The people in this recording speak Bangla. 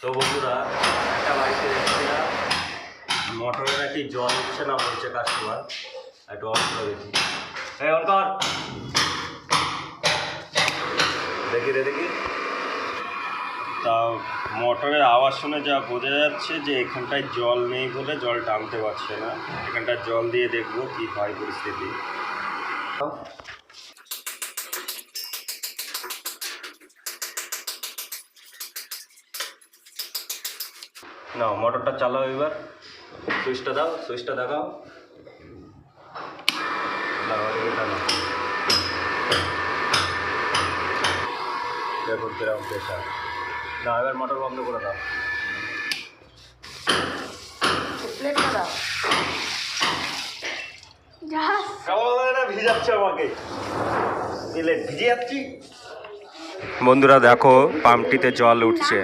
তো বন্ধুরা একটা বাড়িতে এসেছিলাম, মোটরে নাকি জল উঠছে না বলছে কাস্টমার, একটু অন করে দেখি। এই অন কর, দেখি। তা মোটরের আওয়াজ শুনে যা বোঝা যাচ্ছে যে এখানটায় জল নেই বলে জল টানতে পারছে না। এখানটায় জল দিয়ে দেখবো কি হয় পরিস্থিতি। না, মোটরটা চালাও, এবার সুইচটা দাও, সুইচটা দেখাও। দেখুন কিরকম প্রেশার। না, এবার মোটর বন্ধ করে দাও। ভিজাচ্ছে আমাকে, ভিজে যাচ্ছি। বন্ধুরা দেখো পাম্পটিতে জল উঠছে।